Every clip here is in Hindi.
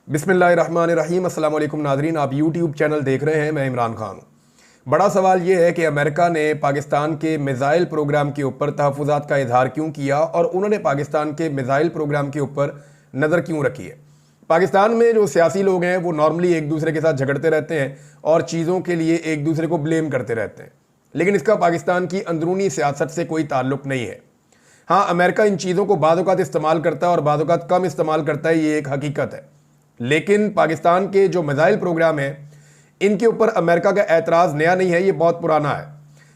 बिस्मिल्लाहिर्रहमानिर्रहीम। अस्सलाम वालेकुम नाज़रीन, आप यूट्यूब चैनल देख रहे हैं। मैं इमरान खान हूँ। बड़ा सवाल ये है कि अमेरिका ने पाकिस्तान के मिज़ाइल प्रोग्राम के ऊपर तहफ़्फ़ुज़ात का इजहार क्यों किया और उन्होंने पाकिस्तान के मिज़ाइल प्रोग्राम के ऊपर नज़र क्यों रखी है। पाकिस्तान में जो सियासी लोग हैं वो नॉर्मली एक दूसरे के साथ झगड़ते रहते हैं और चीज़ों के लिए एक दूसरे को ब्लेम करते रहते हैं, लेकिन इसका पाकिस्तान की अंदरूनी सियासत से कोई ताल्लुक़ नहीं है। हाँ, अमेरिका इन चीज़ों को बाद औक़ात इस्तेमाल करता है और बाद औक़ात कम इस्तेमाल करता है, ये एक हकीकत है। लेकिन पाकिस्तान के जो मिज़ाइल प्रोग्राम है इनके ऊपर अमेरिका का एतराज़ नया नहीं है, ये बहुत पुराना है।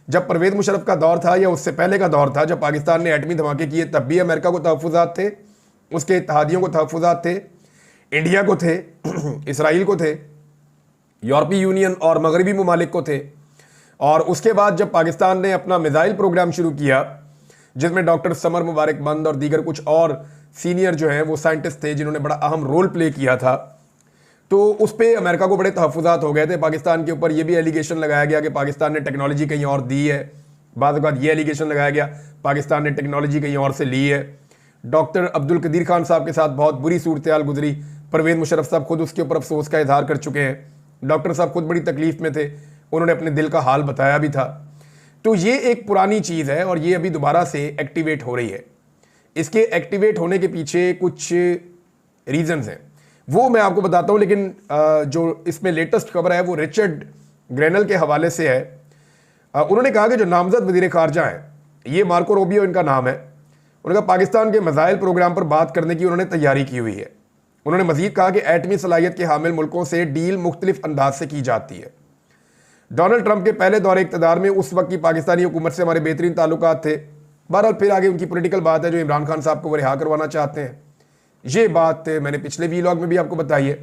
जब परवेज़ मुशर्रफ का दौर था या उससे पहले का दौर था, जब पाकिस्तान ने एटमी धमाके किए, तब भी अमेरिका को तहफ़्फ़ुज़ात थे, उसके इत्तेहादियों को तहफ़्फ़ुज़ात थे, इंडिया को थे, इसराइल को थे, यूरोपीय यूनियन और मगरबी ममालिक को थे। और उसके बाद जब पाकिस्तान ने अपना मिज़ाइल प्रोग्राम शुरू किया, जिसमें डॉक्टर समर मुबारकबंद और दीगर कुछ और सीनियर जो हैं वो साइंटिस्ट थे जिन्होंने बड़ा अहम रोल प्ले किया था, तो उस पर अमेरिका को बड़े तहफ़्फ़ुज़ात हो गए थे। पाकिस्तान के ऊपर ये भी एलिगेशन लगाया गया कि पाकिस्तान ने टेक्नोलॉजी कहीं और दी है। बाद बात ये एलिगेशन लगाया गया पाकिस्तान ने टेक्नोलॉजी कहीं और से ली है। डॉक्टर अब्दुल कदीर खान साहब के साथ बहुत बुरी सूरत हाल गुजरी। परवेज़ मुशर्रफ साहब खुद उसके ऊपर अफसोस का इजहार कर चुके हैं। डॉक्टर साहब खुद बड़ी तकलीफ़ में थे, उन्होंने अपने दिल का हाल बताया भी था। तो ये एक पुरानी चीज़ है और ये अभी दोबारा से एक्टिवेट हो रही है। इसके एक्टिवेट होने के पीछे कुछ रीजंस हैं, वो मैं आपको बताता हूँ। लेकिन जो इसमें लेटेस्ट खबर है वो रिचर्ड ग्रेनल के हवाले से है। उन्होंने कहा कि जो नामजद वज़ीर ख़ारजा हैं, ये मार्को रूबियो इनका नाम है, उन्होंने कहा पाकिस्तान के मिज़ाइल प्रोग्राम पर बात करने की उन्होंने तैयारी की हुई है। उन्होंने मज़ीद कहा कि एटमी सलाहियत के हामिल मुल्कों से डील मुख्तलिफ अंदाज से की जाती है। डोनाल्ड ट्रंप के पहले दौरे इक़्तिदार में उस वक्त की पाकिस्तानी हुकूमत से हमारे बेहतरीन ताल्लुकात थे। बहरहाल फिर आगे उनकी पॉलिटिकल बात है, जो इमरान खान साहब को वो रिहा करवाना चाहते हैं। ये बात मैंने पिछले वीलॉग में भी आपको बताई है।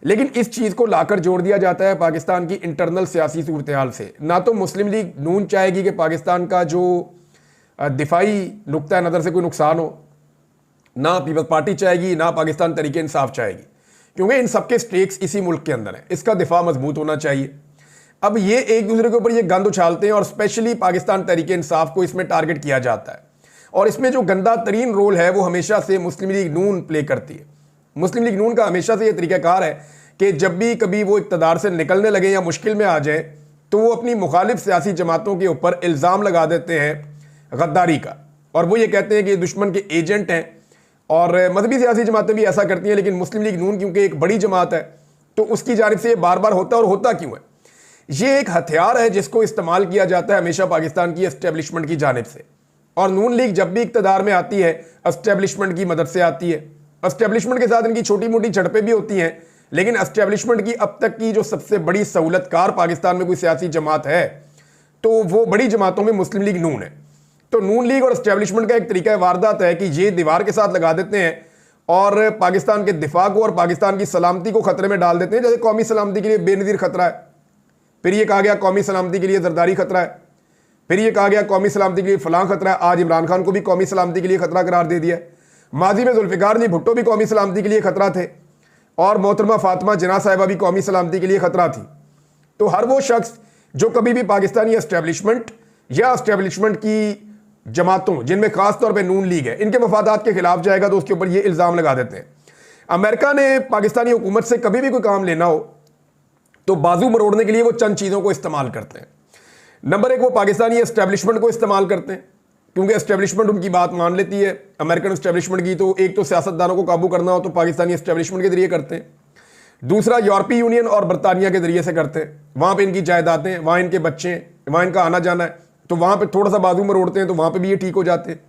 लेकिन इस चीज़ को लाकर जोड़ दिया जाता है पाकिस्तान की इंटरनल सियासी सूरत हाल से। ना तो मुस्लिम लीग नून चाहेगी कि पाकिस्तान का जो दिफाई नुक्ता नज़र से कोई नुकसान हो, ना पीपल्स पार्टी चाहेगी, ना पाकिस्तान तहरीक इंसाफ चाहेगी, क्योंकि इन सबके स्टेक्स इसी मुल्क के अंदर है। इसका दिफा मजबूत होना चाहिए। अब ये एक दूसरे के ऊपर ये गंद उछालते हैं और स्पेशली पाकिस्तान तहरीक इंसाफ को इसमें टारगेट किया जाता है। और इसमें जो गंदा तरीन रोल है वो हमेशा से मुस्लिम लीग नून प्ले करती है। मुस्लिम लीग नून का हमेशा से ये तरीक़ाकार है कि जब भी कभी वो इक़्तिदार से निकलने लगे या मुश्किल में आ जाए तो वो अपनी मुखालिफ सियासी जमातों के ऊपर इल्ज़ाम लगा देते हैं गद्दारी का, और वो ये कहते हैं कि ये दुश्मन के एजेंट हैं। और मजहबी सियासी जमातें भी ऐसा करती हैं, लेकिन मुस्लिम लीग नून क्योंकि एक बड़ी जमात है तो उसकी जानिब से ये बार बार होता है। और होता क्यों है? ये एक हथियार है जिसको इस्तेमाल किया जाता है हमेशा पाकिस्तान की एस्टेब्लिशमेंट की जानिब से। और नून लीग जब भी इक़्तिदार में आती है एस्टेब्लिशमेंट की मदद से आती है। एस्टेब्लिशमेंट के साथ इनकी छोटी मोटी झड़पें भी होती हैं, लेकिन एस्टेब्लिशमेंट की अब तक की जो सबसे बड़ी सहूलतकार पाकिस्तान में कोई सियासी जमात है तो वो बड़ी जमातों में मुस्लिम लीग नून है। तो नून लीग और एस्टेब्लिशमेंट का एक तरीका वारदात है कि ये दीवार के साथ लगा देते हैं और पाकिस्तान के दिफा को और पाकिस्तान की सलामती को खतरे में डाल देते हैं। जैसे कौमी सलामती के लिए बेनज़ीर खतरा है, फिर ये कहा गया कौमी सलामती के लिए जरदारी खतरा है, फिर ये कहा गया कौमी सलामती के लिए फलां खतरा है। आज इमरान खान को भी कौमी सलामती के लिए खतरा करार दे दिया। माजी में जुल्फ़िकार अली भुट्टो भी कौमी सलामती के लिए खतरा थे और मोहतरमा फातिमा जिन्ना साहिबा भी कौमी सलामती के लिए खतरा थी। तो हर वो शख्स जो कभी भी पाकिस्तानी एस्टेब्लिशमेंट या एस्टेब्लिशमेंट की जमातों, जिनमें खास तौर पर नून लीग है, इनके मफादात के खिलाफ जाएगा तो उसके ऊपर ये इल्ज़ाम लगा देते हैं। अमेरिका ने पाकिस्तानी हुकूमत से कभी भी कोई काम लेना हो तो बाजू मरोड़ने के लिए वो चंद चीज़ों को इस्तेमाल करते हैं। नंबर एक, वो पाकिस्तानी एस्टेब्लिशमेंट को इस्तेमाल करते हैं क्योंकि एस्टेब्लिशमेंट उनकी बात मान लेती है। अमेरिकन एस्टेब्लिशमेंट की तो एक तो सियासतदानों को काबू करना हो तो पाकिस्तानी एस्टेब्लिशमेंट के जरिए करते हैं। दूसरा, यूरोपीय यूनियन और बरतानिया के जरिए से करते हैं। वहाँ पर इनकी जायदादें, वहाँ इनके बच्चे, वहाँ इनका आना जाना है, तो वहाँ पे थोड़ा सा बाजू मरोड़ते हैं तो वहाँ पे भी ये ठीक हो जाते हैं।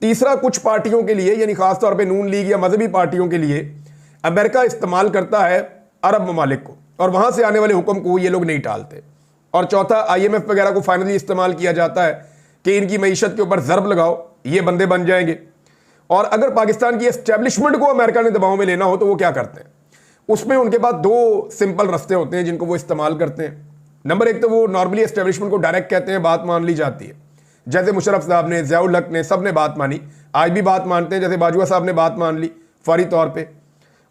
तीसरा, कुछ पार्टियों के लिए यानी खास तौर पे नून लीग या मजहबी पार्टियों के लिए अमेरिका इस्तेमाल करता है अरब ममालिक को और वहाँ से आने वाले हुक्म को ये लोग नहीं टालते। और चौथा, IMF वगैरह को फाइनली इस्तेमाल किया जाता है कि इनकी मईशत के ऊपर ज़रब लगाओ, ये बंदे बन जाएंगे। और अगर पाकिस्तान की एस्टेब्लिशमेंट को अमेरिका ने दबाव में लेना हो तो वो क्या करते हैं? उसमें उनके पास दो सिंपल रास्ते होते हैं जिनको वो इस्तेमाल करते हैं। नंबर एक, तो वो नॉर्मली एस्टेब्लिशमेंट को डायरेक्ट कहते हैं, बात मान ली जाती है। जैसे मुशर्रफ साहब ने, ज़ियाउल हक ने, सब ने बात मानी, आज भी बात मानते हैं। जैसे बाजवा साहब ने बात मान ली फौरी तौर पे,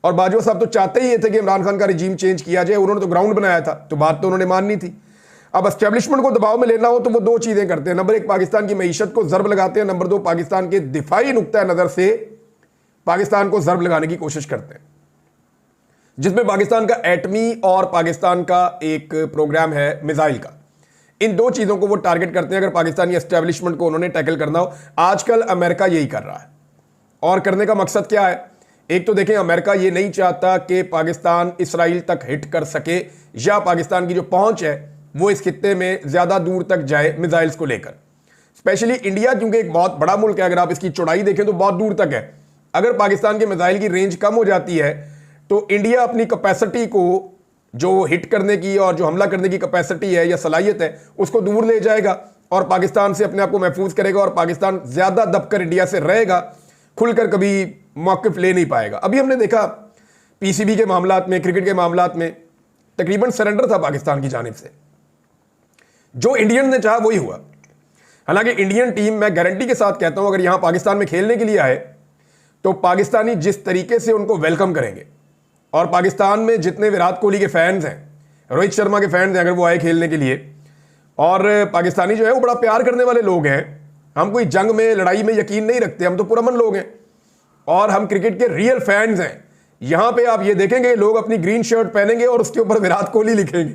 और बाजवा साहब तो चाहते ही ये थे कि इमरान खान का रिजीम चेंज किया जाए, उन्होंने तो ग्राउंड बनाया था तो बात तो उन्होंने माननी थी। अब एस्टेब्लिशमेंट को दबाव में लेना हो तो वो दो चीज़ें करते हैं। नंबर एक, पाकिस्तान की मईशत को ज़रब लगाते हैं। नंबर दो, पाकिस्तान के दिफाई नुक्ता नज़र से पाकिस्तान को ज़रब लगाने की कोशिश करते हैं। जिसमें पाकिस्तान का एटमी और पाकिस्तान का एक प्रोग्राम है मिसाइल का। इन दो चीजों को वो टारगेट करते हैं अगर पाकिस्तानी एस्टेब्लिशमेंट को उन्होंने टैकल करना हो। आजकल अमेरिका यही कर रहा है और करने का मकसद क्या है? एक तो देखें, अमेरिका ये नहीं चाहता कि पाकिस्तान इसराइल तक हिट कर सके या पाकिस्तान की जो पहुंच है वो इस खित्ते में ज्यादा दूर तक जाए मिसाइल्स को लेकर। स्पेशली इंडिया क्योंकि एक बहुत बड़ा मुल्क है, अगर आप इसकी चौड़ाई देखें तो बहुत दूर तक है। अगर पाकिस्तान के मिसाइल की रेंज कम हो जाती है तो इंडिया अपनी कैपेसिटी को जो हिट करने की और जो हमला करने की कैपेसिटी है या सलाहियत है उसको दूर ले जाएगा और पाकिस्तान से अपने आप को महफूज करेगा और पाकिस्तान ज्यादा दबकर इंडिया से रहेगा, खुलकर कभी मौक़िफ़ ले नहीं पाएगा। अभी हमने देखा पीसीबी के मामलात में, क्रिकेट के मामलात में तकरीबन सरेंडर था पाकिस्तान की जानिब से। जो इंडियन ने चाहा वही हुआ। हालांकि इंडियन टीम, मैं गारंटी के साथ कहता हूं, अगर यहां पाकिस्तान में खेलने के लिए आए तो पाकिस्तानी जिस तरीके से उनको वेलकम करेंगे और पाकिस्तान में जितने विराट कोहली के फैंस हैं, रोहित शर्मा के फैंस हैं, अगर वो आए खेलने के लिए, और पाकिस्तानी जो है वो बड़ा प्यार करने वाले लोग हैं। हम कोई जंग में, लड़ाई में यकीन नहीं रखते, हम तो पुरअमन लोग हैं और हम क्रिकेट के रियल फैंस हैं। यहां पे आप ये देखेंगे लोग अपनी ग्रीन शर्ट पहनेंगे और उसके ऊपर विराट कोहली लिखेंगे,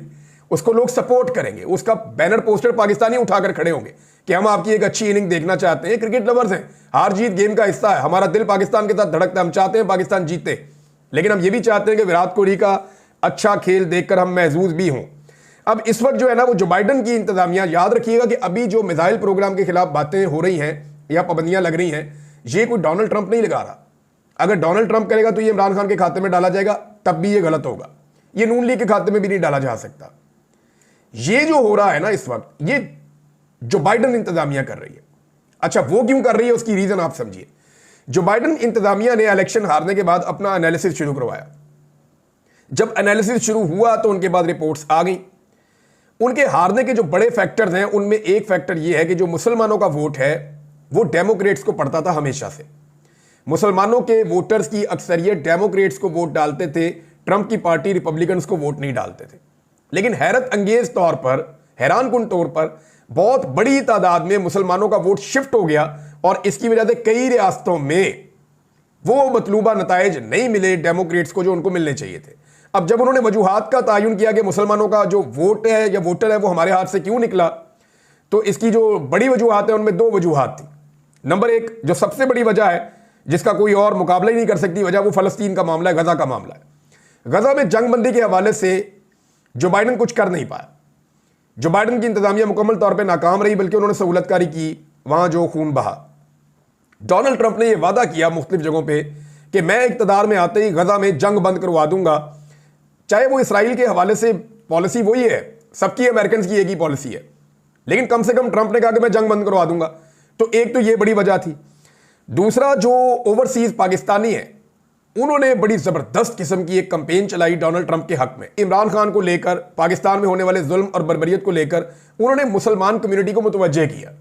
उसको लोग सपोर्ट करेंगे, उसका बैनर पोस्टर पाकिस्तानी उठाकर खड़े होंगे कि हम आपकी एक अच्छी इनिंग देखना चाहते हैं। क्रिकेट लवर्स हैं, हार जीत गेम का हिस्सा है, हमारा दिल पाकिस्तान के साथ धड़कता है, हम चाहते हैं पाकिस्तान जीते, लेकिन हम ये भी चाहते हैं कि विराट कोहली का अच्छा खेल देखकर हम महजूज भी हों। अब इस वक्त जो है ना वो जो बाइडन की इंतजामिया, याद रखिएगा कि अभी जो मिसाइल प्रोग्राम के खिलाफ बातें हो रही हैं या पाबंदियां लग रही हैं, ये कोई डोनाल्ड ट्रंप नहीं लगा रहा। अगर डोनाल्ड ट्रंप करेगा तो ये इमरान खान के खाते में डाला जाएगा, तब भी ये गलत होगा। ये नून लीग के खाते में भी नहीं डाला जा सकता। ये जो हो रहा है ना इस वक्त, ये जो बाइडन इंतजामिया कर रही है, अच्छा वो क्यों कर रही है उसकी रीजन आप समझिए। जो बाइडन इंतजामिया ने इलेक्शन हारने के बाद अपना एनालिसिस शुरू करवाया, जब एनालिसिस शुरू हुआ तो उनके बाद रिपोर्ट्स आ गई। उनके हारने के जो बड़े फैक्टर्स हैं उनमें एक फैक्टर यह है कि जो मुसलमानों का वोट है वो डेमोक्रेट्स को पड़ता था हमेशा से। मुसलमानों के वोटर्स की अक्सरियत डेमोक्रेट्स को वोट डालते थे, ट्रंप की पार्टी रिपब्लिकन्स को वोट नहीं डालते थे। लेकिन हैरत अंगेज तौर पर, हैरानकुन तौर पर बहुत बड़ी तादाद में मुसलमानों का वोट शिफ्ट हो गया और इसकी वजह से कई रियासतों में वो मतलूबा नताइज नहीं मिले डेमोक्रेट्स को जो उनको मिलने चाहिए थे। अब जब उन्होंने वजूहात का तायुन किया कि मुसलमानों का जो वोट है या वोटर है वो हमारे हाथ से क्यों निकला, तो इसकी जो बड़ी वजूहात है उनमें दो वजूहात थी। नंबर एक, जो सबसे बड़ी वजह है जिसका कोई और मुकाबला ही नहीं कर सकती वजह, वो फलस्तीन का मामला है, गजा का मामला है। गजा में जंगबंदी के हवाले से जो बाइडन कुछ कर नहीं पाया। जो बाइडन की इंतजामिया मुकम्मल तौर पर नाकाम रही, बल्कि उन्होंने सहूलतकारी की वहां जो खून बहा। डोनाल्ड ट्रंप ने यह वादा किया मुख्तलिफ जगहों पर कि मैं इक़्तिदार में आते ही गजा में जंग बंद करवा दूंगा। चाहे वो इसराइल के हवाले से पॉलिसी वही है, सबकी अमेरिकन की एक ही पॉलिसी है, लेकिन कम से कम ट्रंप ने कहा कि मैं जंग बंद करवा दूंगा। तो एक तो ये बड़ी वजह थी। दूसरा, जो ओवरसीज पाकिस्तानी है उन्होंने बड़ी जबरदस्त किस्म की एक कैंपेन चलाई डोनाल्ड ट्रंप के हक में, इमरान खान को लेकर, पाकिस्तान में होने वाले जुल्म और बर्बरियत को लेकर उन्होंने मुसलमान कम्युनिटी को मुतवज्जे किया।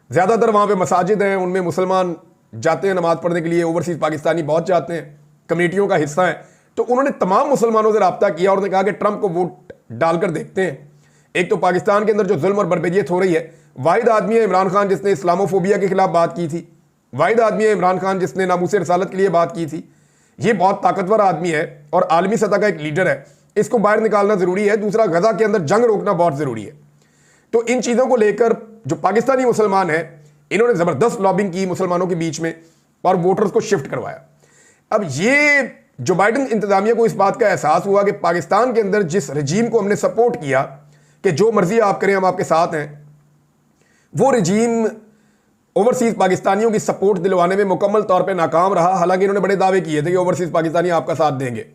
ज्यादातर वहां पे मसाजिद हैं, उनमें मुसलमान जाते हैं नमाज पढ़ने के लिए, ओवरसीज पाकिस्तानी बहुत जाते हैं, कम्युनिटियों का हिस्सा है। तो उन्होंने तमाम मुसलमानों से रब्ता किया और उन्होंने कहा कि ट्रंप को वोट डालकर देखते हैं। एक तो पाकिस्तान के अंदर जो जुल्म और बर्बरियत हो रही है, वाहिद आदमी है इमरान खान जिसने इस्लामोफोबिया के खिलाफ बात की थी, वाहिद आदमी है इमरान खान जिसने नामूस रसालत के लिए बात की थी। ये बहुत ताकतवर आदमी है और आलमी सतह का एक लीडर है, इसको बाहर निकालना जरूरी है। दूसरा, गजा के अंदर जंग रोकना बहुत जरूरी है। तो इन चीजों को लेकर जो पाकिस्तानी मुसलमान है इन्होंने जबरदस्त लॉबिंग की मुसलमानों के बीच में और वोटर्स को शिफ्ट करवाया। अब ये जो बाइडन इंतजामिया को इस बात का एहसास हुआ कि पाकिस्तान के अंदर जिस रजीम को हमने सपोर्ट किया कि जो मर्जी आप करें हम आपके साथ हैं, वो रजीम ओवरसीज पाकिस्तानियों की सपोर्ट दिलवाने में मुकम्मल तौर पे नाकाम रहा। हालांकि इन्होंने बड़े दावे किए थे कि ओवरसीज पाकिस्तानी आपका साथ देंगे,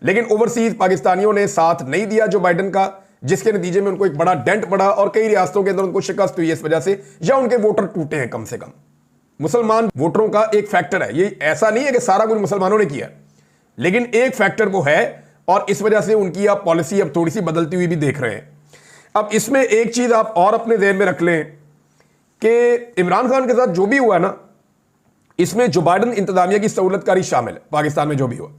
लेकिन ओवरसीज पाकिस्तानियों ने साथ नहीं दिया जो बाइडन का, जिसके नतीजे में उनको एक बड़ा डेंट पड़ा और कई रियासतों के अंदर उनको शिकस्त हुई इस वजह से, या उनके वोटर टूटे हैं। कम से कम मुसलमान वोटरों का एक फैक्टर है, ये ऐसा नहीं है कि सारा कुछ मुसलमानों ने किया, लेकिन एक फैक्टर वो है और इस वजह से उनकी आप पॉलिसी अब थोड़ी सी बदलती हुई भी देख रहे हैं। अब इसमें एक चीज आप और अपने ज़हन में रख लें कि इमरान खान के साथ जो भी हुआ ना, इसमें जो बाइडन इंतजामिया की सहूलतकारी शामिल है पाकिस्तान में जो भी हुआ।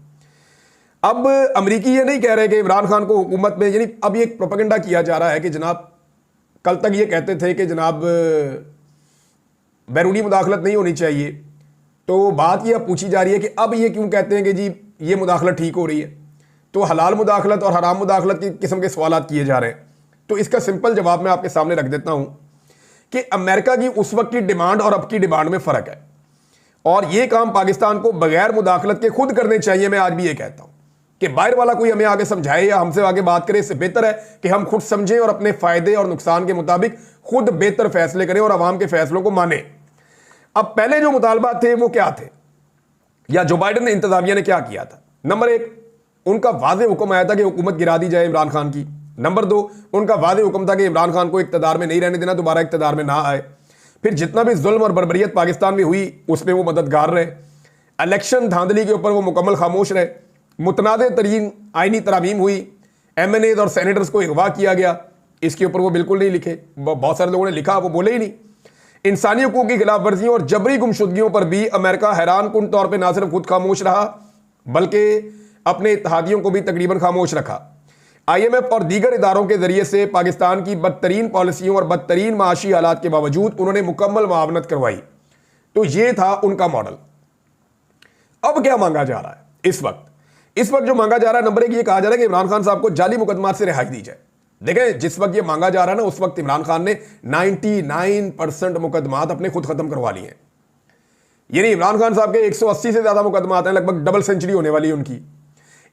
अब अमरीकी ये नहीं कह रहे कि इमरान खान को हुकूमत में, यानी अब ये प्रोपेगेंडा किया जा रहा है कि जनाब, कल तक ये कहते थे कि जनाब बैरूनी मुदाखलत नहीं होनी चाहिए, तो बात ये अब पूछी जा रही है कि अब ये क्यों कहते हैं कि जी ये मुदाखलत ठीक हो रही है। तो हलाल मुदाखलत और हराम मुदाखलत की किस्म के सवालात किए जा रहे हैं। तो इसका सिंपल जवाब मैं आपके सामने रख देता हूं कि अमेरिका की उस वक्त की डिमांड और अब की डिमांड में फर्क है, और यह काम पाकिस्तान को बगैर मुदाखलत के खुद करने चाहिए। मैं आज भी ये कहता हूं कि बाहर वाला कोई हमें आगे समझाए या हमसे आगे बात करे, इससे बेहतर है कि हम खुद समझें और अपने फायदे और नुकसान के मुताबिक खुद बेहतर फैसले करें और आवाम के फैसलों को माने। अब पहले जो मुतालबात थे वो क्या थे, या जो बाइडेन ने इंतजामिया ने क्या किया था? नंबर 1, उनका वाज़ेह हुक्म आया था कि हुकूमत गिरा दी जाए इमरान खान की। नंबर 2, उनका वाज़ेह हुक्म था कि इमरान खान को इक़्तिदार में नहीं रहने देना, दोबारा इक़्तिदार में ना आए। फिर जितना भी जुल्म और बर्बरियत पाकिस्तान में हुई उसमें वो मददगार रहे। इलेक्शन धांधली के ऊपर वो मुकम्मल खामोश रहे। मुतनाज़ तरीन आइनी तरामीम हुई, MNAs और सेनेटर्स को अगवा किया गया, इसके ऊपर वो बिल्कुल नहीं लिखे। बहुत सारे लोगों ने लिखा, वो बोले ही नहीं। इंसानी हकूक़ की खिलाफ वर्जियों और जबरी गुमशुदगियों पर भी अमेरिका हैरान कुन तौर पर ना सिर्फ खुद खामोश रहा बल्कि अपने इत्तेहादियों को भी तकरीबन खामोश रखा। IMF और दीगर इदारों के जरिए से पाकिस्तान की बदतरीन पॉलिसियों और बदतरीन माशी हालात के बावजूद उन्होंने मुकम्मल मुआवनत करवाई। तो ये था उनका मॉडल। अब क्या मांगा जा रहा है इस वक्त? इस वक्त जो मांगा जा रहा है, नंबर 1, ये कहा जा रहा है कि इमरान खान साहब को जाली मुकदमात से रिहाई दी जाए। देखें, जिस वक्त ये मांगा जा रहा है ना, उस वक्त इमरान खान ने 99% मुकदमात अपने खुद खत्म करवा लिए हैं। यानी इमरान खान साहब के 180 से ज्यादा मुकदमात हैं, लगभग डबल सेंचुरी होने वाली है उनकी।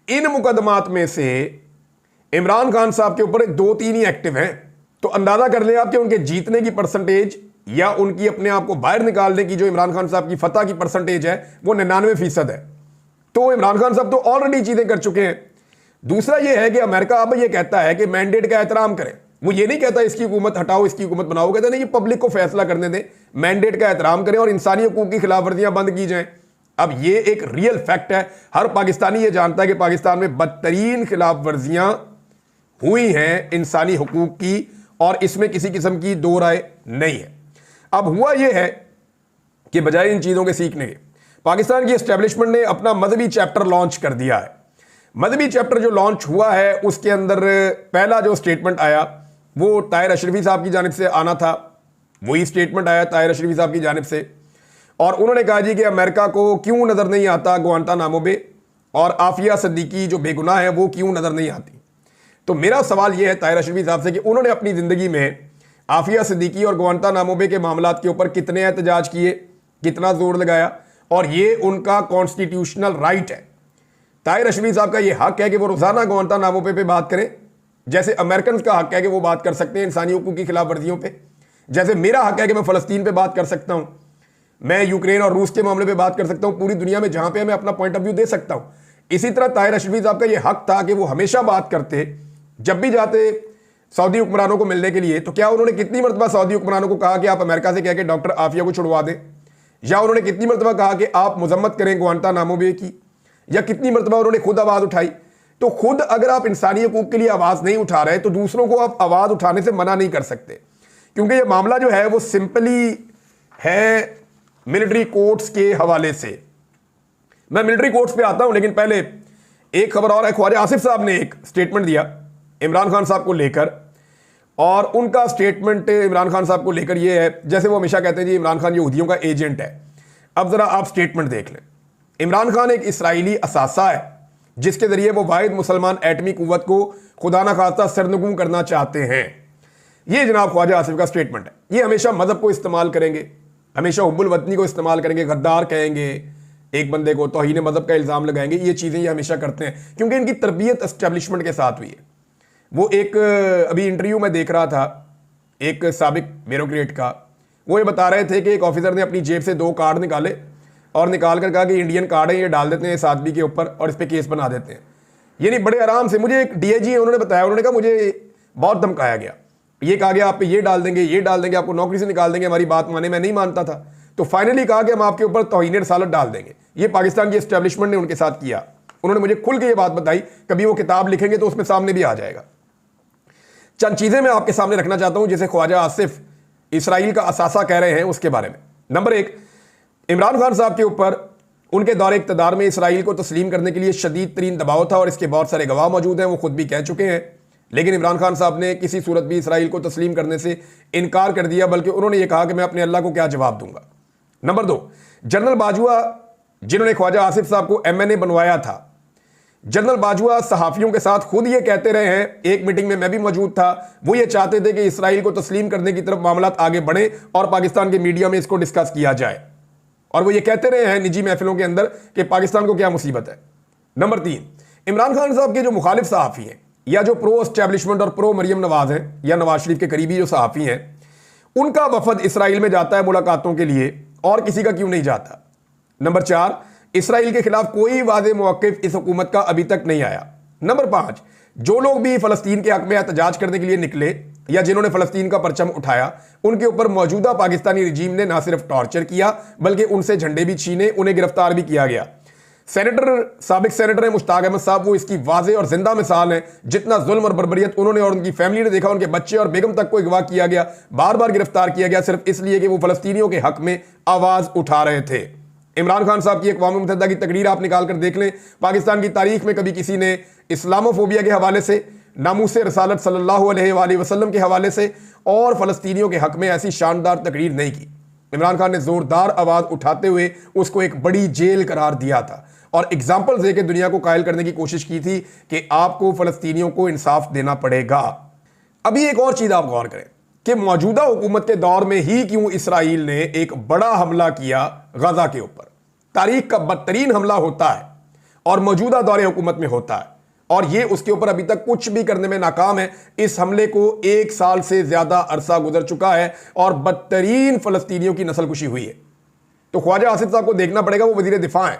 इन मुकदमात में से इमरान खान साहब के ऊपर 2-3 ही एक्टिव हैं। तो अंदाजा कर ले आप कि उनके जीतने की परसेंटेज या उनकी अपने आप को बाहर निकालने की जो इमरान खान साहब की फतह की परसेंटेज है वो 99% है। तो इमरान खान साहब तो ऑलरेडी चीजें कर चुके हैं। दूसरा यह है कि अमेरिका अब यह कहता है कि मैंडेट का एहतराम करें। वो ये नहीं कहता इसकी हुकूमत हटाओ, इसकी हुकूमत बनाओ, कहते नहीं, ये पब्लिक को फैसला करने दें, मैंडेट का एहतराम करें और इंसानी हकूक की खिलाफ वर्जियां बंद की जाएं। अब ये एक रियल फैक्ट है, हर पाकिस्तानी ये जानता है कि पाकिस्तान में बदतरीन खिलाफ वर्जियां हुई हैं इंसानी हकूक की, और इसमें किसी किस्म की दो राय नहीं है। अब हुआ यह है कि बजाय इन चीज़ों के सीखने के, पाकिस्तान की एस्टेब्लिशमेंट ने अपना मजहबी चैप्टर लॉन्च कर दिया है। मजहबी चैप्टर जो लॉन्च हुआ है उसके अंदर पहला जो स्टेटमेंट आया वो ताहिर अशरफी साहब की जानिब से आना था। वही स्टेटमेंट आया ताहिर अशरफी साहब की जानिब से, और उन्होंने कहा जी कि अमेरिका को क्यों नज़र नहीं आता ग्वांटानामो बे, और आफिया सिद्दीकी जो बेगुनाह है वो क्यों नज़र नहीं आती। तो मेरा सवाल यह है ताहिर अशरफी साहब से कि उन्होंने अपनी ज़िंदगी में आफिया सिद्दीकी और ग्वांटानामो बे के मामलात के ऊपर कितने एहतजाज किए, कितना जोर लगाया, और ये उनका कॉन्स्टिट्यूशनल राइट है। ताहिर अशरफी साहब का ये हक है कि वो रोज़ाना ग्वांटानामो पे बात करें, जैसे अमेरिकन का हक है कि वो बात कर सकते हैं इंसानी हकूक़ की खिलाफ वर्जियों पे, जैसे मेरा हक है कि मैं फ़लस्तीन पे बात कर सकता हूँ, मैं यूक्रेन और रूस के मामले पे बात कर सकता हूँ, पूरी दुनिया में जहाँ पे मैं अपना पॉइंट ऑफ व्यू दे सकता हूँ। इसी तरह ताहिर अशरफी साहब का ये हक था कि वो हमेशा बात करते, जब भी जाते सऊदी हुक्मरानों को मिलने के लिए, तो क्या उन्होंने कितनी मरतबा सऊदी हुक्मरानों को कहा कि आप अमेरिका से कह के डॉक्टर आफिया को छुड़वा दें, या उन्होंने कितनी मरतबा कहा कि आप मजम्मत करें ग्वांटानामो बे की, या कितनी मरतबा उन्होंने खुद आवाज़ उठाई। तो खुद अगर आप इंसानी हकूक़ के लिए आवाज़ नहीं उठा रहे तो दूसरों को आप आवाज़ उठाने से मना नहीं कर सकते, क्योंकि ये मामला जो है वो सिंपली है मिलिट्री कोर्ट्स के हवाले से। मैं मिलिट्री कोर्ट्स पे आता हूं, लेकिन पहले एक खबर और है। ख्वाजा आसिफ साहब ने एक स्टेटमेंट दिया इमरान खान साहब को लेकर, और उनका स्टेटमेंट इमरान खान साहब को लेकर ये है, जैसे वो हमेशा कहते हैं जी इमरान खान यहूदियों का एजेंट है। अब ज़रा आप स्टेटमेंट देख लें। इमरान खान एक इसराइली असासा है जिसके ज़रिए वो वाहिद मुसलमान एटमी कुव्वत को खुदा न खास्ता सरनगू करना चाहते हैं। ये जनाब ख्वाजा आसिफ का स्टेटमेंट है। ये हमेशा मज़हब को इस्तेमाल करेंगे, हमेशा हुब्बुल वतनी को इस्तेमाल करेंगे, गद्दार कहेंगे एक बंदे को, तौहीन मज़हब का इल्ज़ाम लगाएंगे। ये चीज़ें ये हमेशा करते हैं क्योंकि इनकी तरबियत एस्टेब्लिशमेंट के साथ हुई है। वो एक अभी इंटरव्यू में देख रहा था एक साबिक ब्यूरोक्रेट का, वो ये बता रहे थे कि एक ऑफिसर ने अपनी जेब से 2 कार्ड निकाले और निकाल कर कहा कि इंडियन कार्ड है, ये डाल देते हैं इस आदमी के ऊपर और इस पर केस बना देते हैं। यानी बड़े आराम से, मुझे एक DIG है उन्होंने बताया, उन्होंने कहा मुझे बहुत धमकाया गया, ये कहा गया आप पे ये डाल देंगे, ये डाल देंगे, आपको नौकरी से निकाल देंगे, हमारी बात माने। मैं नहीं मानता था, तो फाइनली कहा कि हम आपके ऊपर तौहीन रसालत डाल देंगे। ये पाकिस्तान की एस्टेब्लिशमेंट ने उनके साथ किया। उन्होंने मुझे खुल के ये बात बताई, कभी वो किताब लिखेंगे तो उसमें सामने भी आ जाएगा। चंद चीज़ें मैं आपके सामने रखना चाहता हूं जिसे ख्वाजा आसिफ इसराइल का असासा कह रहे हैं उसके बारे में। नंबर 1, इमरान खान साहब के ऊपर उनके दौरे इक़्तिदार में इसराइल को तस्लीम करने के लिए शदीद तरीन दबाव था और इसके बहुत सारे गवाह मौजूद हैं, वो खुद भी कह चुके हैं। लेकिन इमरान खान साहब ने किसी सूरत भी इसराइल को तस्लीम करने से इनकार कर दिया, बल्कि उन्होंने ये कहा कि मैं अपने अल्लाह को क्या जवाब दूंगा। नंबर 2, जनरल बाजवा जिन्होंने ख्वाजा आसिफ साहब को MNA बनवाया था, जनरल बाजवा सहाफियों के साथ खुद ये कहते रहे हैं, एक मीटिंग में मैं भी मौजूद था, वो ये चाहते थे कि इसराइल को तस्लीम करने की तरफ मामला आगे बढ़े और पाकिस्तान के मीडिया में इसको डिस्कस किया जाए। और वो ये कहते रहे हैं निजी महफिलों के अंदर कि पाकिस्तान को क्या मुसीबत है। नंबर 3, इमरान खान साहब के जो मुखालिफ सहाफ़ी हैं या जो प्रो एस्टैब्लिशमेंट और प्रो मरियम नवाज हैं या नवाज शरीफ के करीबी जो सहाफ़ी हैं, उनका वफद इसराइल में जाता है मुलाकातों के लिए और किसी का क्यों नहीं जाता। नंबर 4, इसराइल के खिलाफ कोई वादे मौक़िफ़ इस हुकूमत का अभी तक नहीं आया। नंबर 5, जो लोग भी फ़लस्तीन के हक़ में एहतजाज करने के लिए निकले या जिन्होंने फ़लस्तीन का परचम उठाया, उनके ऊपर मौजूदा पाकिस्तानी रिजीम ने ना सिर्फ टॉर्चर किया बल्कि उनसे झंडे भी छीने, उन्हें गिरफ्तार भी किया गया। साबिक सेनेटर मुश्ताक अहमद साहब वो इसकी वाज़े और जिंदा मिसाल हैं। जितना जुल्म और बर्बरियत उन्होंने और उनकी फैमिली ने देखा, उनके बच्चे और बेगम तक को अगवा किया गया, बार बार गिरफ्तार किया गया सिर्फ इसलिए कि वो फ़लस्तीनियों के हक़ में आवाज़ उठा रहे थे। इमरान खान साहब की अक़वाम मुत्तहिदा की तकरीर आप निकाल कर देख लें, पाकिस्तान की तारीख में कभी किसी ने इस्लामोफोबिया के हवाले से, नामूसे रसालत सल्लल्लाहु अलैहि वसल्लम के हवाले से और फ़लस्तीनियों के हक़ में ऐसी शानदार तकरीर नहीं की। इमरान खान ने ज़ोरदार आवाज़ उठाते हुए उसको एक बड़ी जेल करार दिया था और एग्जाम्पल दे के दुनिया को कायल करने की कोशिश की थी कि आपको फ़लस्तीनियों को इंसाफ देना पड़ेगा। अभी एक और चीज़ आप गौर करें कि मौजूदा हुकूमत के दौर में ही क्यों इसराइल ने एक बड़ा हमला किया गजा के ऊपर। तारीख का बदतरीन हमला होता है और मौजूदा दौरे हुकूमत में होता है और ये उसके ऊपर अभी तक कुछ भी करने में नाकाम है। इस हमले को 1 साल से ज्यादा अरसा गुजर चुका है और बदतरीन फ़लस्तीनियों की नस्लकुशी हुई है। तो ख्वाजा आसिफ साहब को देखना पड़ेगा, वो वजीर दिफा हैं,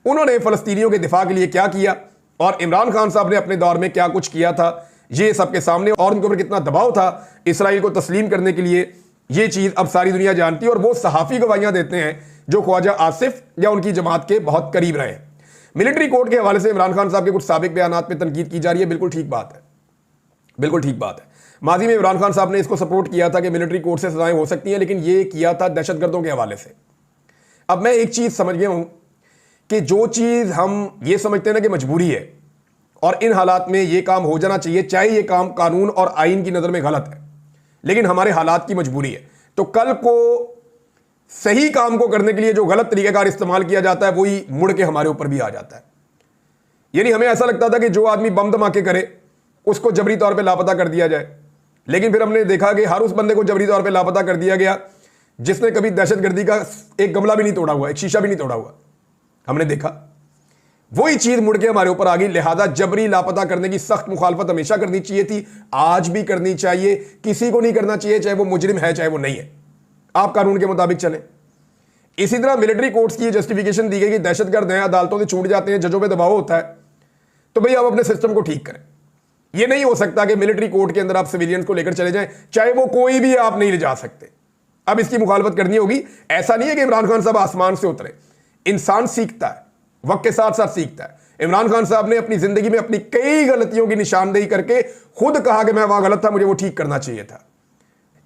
उन्होंने फ़लस्तीनियों के दिफा के लिए क्या किया और इमरान खान साहब ने अपने दौर में क्या कुछ किया था, ये सबके सामने, और उनके ऊपर कितना दबाव था इसराइल को तस्लीम करने के लिए, ये चीज़ अब सारी दुनिया जानती है। और वो सहाफ़ी गवाहियाँ देते हैं जो ख्वाजा आसिफ या उनकी जमात के बहुत करीब रहे हैं। मिलिट्री कोर्ट के हवाले से इमरान खान साहब के कुछ साबिक बयानात पे तनकीद की जा रही है, बिल्कुल ठीक बात है, बिल्कुल ठीक बात है। माजी में इमरान खान साहब ने इसको सपोर्ट किया था कि मिलिट्री कोर्ट से सजाएं हो सकती हैं, लेकिन ये किया था दहशतगर्दों के हवाले से। अब मैं एक चीज़ समझ गया हूँ कि जो चीज़ हम ये समझते हैं ना कि मजबूरी है और इन हालात में ये काम हो जाना चाहिए, चाहे ये काम कानून और आइन की नज़र में गलत है, लेकिन हमारे हालात की मजबूरी है, तो कल को सही काम को करने के लिए जो गलत तरीक़ेकार इस्तेमाल किया जाता है वही मुड़ के हमारे ऊपर भी आ जाता है। यानी हमें ऐसा लगता था कि जो आदमी बम धमाके करे उसको जबरी तौर पे लापता कर दिया जाए, लेकिन फिर हमने देखा कि हर उस बंदे को जबरी तौर पे लापता कर दिया गया जिसने कभी दहशतगर्दी का एक गमला भी नहीं तोड़ा हुआ, एक शीशा भी नहीं तोड़ा हुआ। हमने देखा वही चीज मुड़ के हमारे ऊपर आ गई। लिहाजा जबरी लापता करने की सख्त मुखालफत हमेशा करनी चाहिए थी, आज भी करनी चाहिए, किसी को नहीं करना चाहिए, चाहे वो मुजरिम है चाहे वो नहीं है। आप कानून के मुताबिक चलें। इसी तरह मिलिट्री कोर्ट्स की जस्टिफिकेशन दी गई कि दहशतगर्द हैं, अदालतों से छूट जाते हैं, जजों पे दबाव होता है, तो भाई आप अपने सिस्टम को ठीक करें। यह नहीं हो सकता कि मिलिट्री कोर्ट के अंदर आप सिविलियंस को लेकर चले जाएं, चाहे वो कोई भी, आप नहीं ले जा सकते। अब इसकी मुखालफत करनी होगी। ऐसा नहीं है कि इमरान खान साहब आसमान से उतरे, इंसान सीखता है, वक्त के साथ साथ सीखता है। इमरान खान साहब ने अपनी जिंदगी में अपनी कई गलतियों की निशानदेही करके खुद कहा कि मैं वहां गलत था, मुझे वो ठीक करना चाहिए था।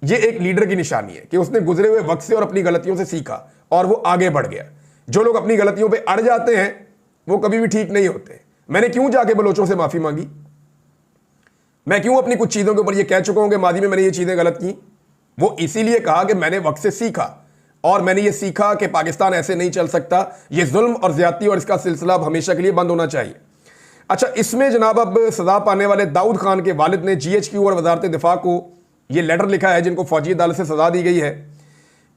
यह एक लीडर की निशानी है कि उसने गुजरे हुए वक्त से और अपनी गलतियों से सीखा और वो आगे बढ़ गया। जो लोग अपनी गलतियों पे अड़ जाते हैं वो कभी भी ठीक नहीं होते। मैंने क्यों जाके बलोचों से माफी मांगी, मैं क्यों अपनी कुछ चीजों के ऊपर ये कह चुका हूं कि माजी में मैंने ये चीजें गलत की, वो इसीलिए कहा कि मैंने वक्त से सीखा और मैंने ये सीखा कि पाकिस्तान ऐसे नहीं चल सकता, ये जुल्म और ज्यादती और इसका सिलसिला अब हमेशा के लिए बंद होना चाहिए। अच्छा, इसमें जनाब अब सजा पाने वाले दाऊद खान के वालिद ने GHQ और वजारत दिफा को ये लेटर लिखा है, जिनको फौजी अदालत से सजा दी गई है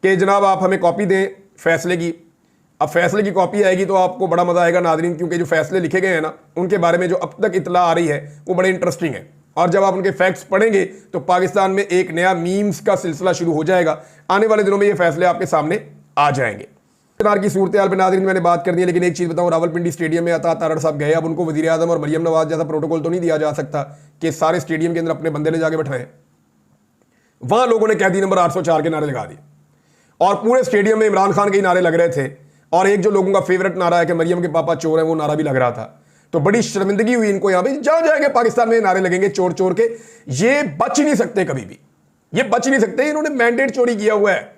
कि जनाब आप हमें कॉपी दें फैसले की। अब फैसले की कॉपी आएगी तो आपको बड़ा मजा आएगा नाज़रीन, क्योंकि जो फैसले लिखे गए हैं ना उनके बारे में जो अब तक इतला आ रही है वो बड़े इंटरेस्टिंग है, और जब आप उनके फैक्ट्स पढ़ेंगे तो पाकिस्तान में एक नया मीम्स का सिलसिला शुरू हो जाएगा। आने वाले दिनों में ये फैसले आपके सामने आ जाएंगे। नार की सूरत हाल पर नाज़रीन मैंने बात कर दी है, लेकिन एक चीज़ बताऊं, रावलपिंडी स्टेडियम में अता तारड़ साहब गए, अब उनको वज़ीर आज़म और मरियम नवाज जैसा प्रोटोकॉल तो नहीं दिया जा सकता कि सारे स्टेडियम के अंदर अपने बंदे ले जाके बैठाएं। वहां लोगों ने कैदी नंबर 804 के नारे लगा दिए और पूरे स्टेडियम में इमरान खान के ही नारे लग रहे थे, और एक जो लोगों का फेवरेट नारा है कि मरियम के पापा चोर हैं, वो नारा भी लग रहा था। तो बड़ी शर्मिंदगी हुई इनको, यहां पे जहां जाएंगे पाकिस्तान में नारे लगेंगे चोर चोर के। ये बच ही नहीं सकते, कभी भी ये बच ही नहीं सकते। इन्होंने मैंडेट चोरी किया हुआ है,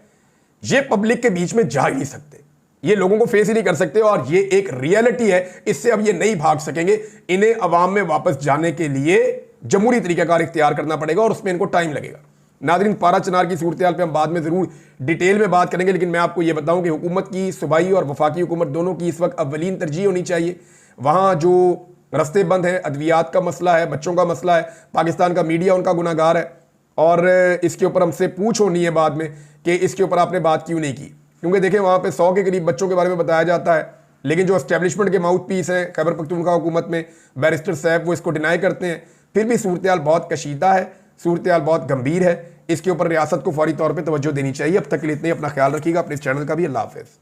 ये पब्लिक के बीच में जा ही नहीं सकते, ये लोगों को फेस ही नहीं कर सकते, और ये एक रियलिटी है, इससे अब ये नहीं भाग सकेंगे। इन्हें अवाम में वापस जाने के लिए जमहूरी तरीकाकार इख्तियार करना पड़ेगा और उसमें इनको टाइम लगेगा। नाज़रीन, पारा चनार की सूरत हाल पर हम बाद में ज़रूर डिटेल में बात करेंगे, लेकिन मैं आपको यह बताऊं कि हुकूमत की सूबाई और वफाकी हुकूमत दोनों की इस वक्त अव्वलीन तरजीह होनी चाहिए। वहाँ जो रास्ते बंद हैं, अद्वियात का मसला है, बच्चों का मसला है, पाकिस्तान का मीडिया उनका गुनाहगार है और इसके ऊपर हमसे पूछ होनी है बाद में कि इसके ऊपर आपने बात क्यों नहीं की। क्योंकि देखें वहाँ पे 100 के करीब बच्चों के बारे में बताया जाता है, लेकिन जो एस्टेब्लिशमेंट के माउथ पीस हैं खैबर पख्तूनख्वा हुकूमत में बैरिस्टर साहब, वो इसको डिनाई करते हैं। फिर भी सूरत हाल बहुत कशीदा है, सूरत हाल बहुत गंभीर है, इसके ऊपर रियासत को फौरी तौर पर तवज्जो देनी चाहिए। अब तक के लिए इतने, अपना ख्याल रखिएगा, अपने इस चैनल का भी। अल्लाह हाफ़िज़।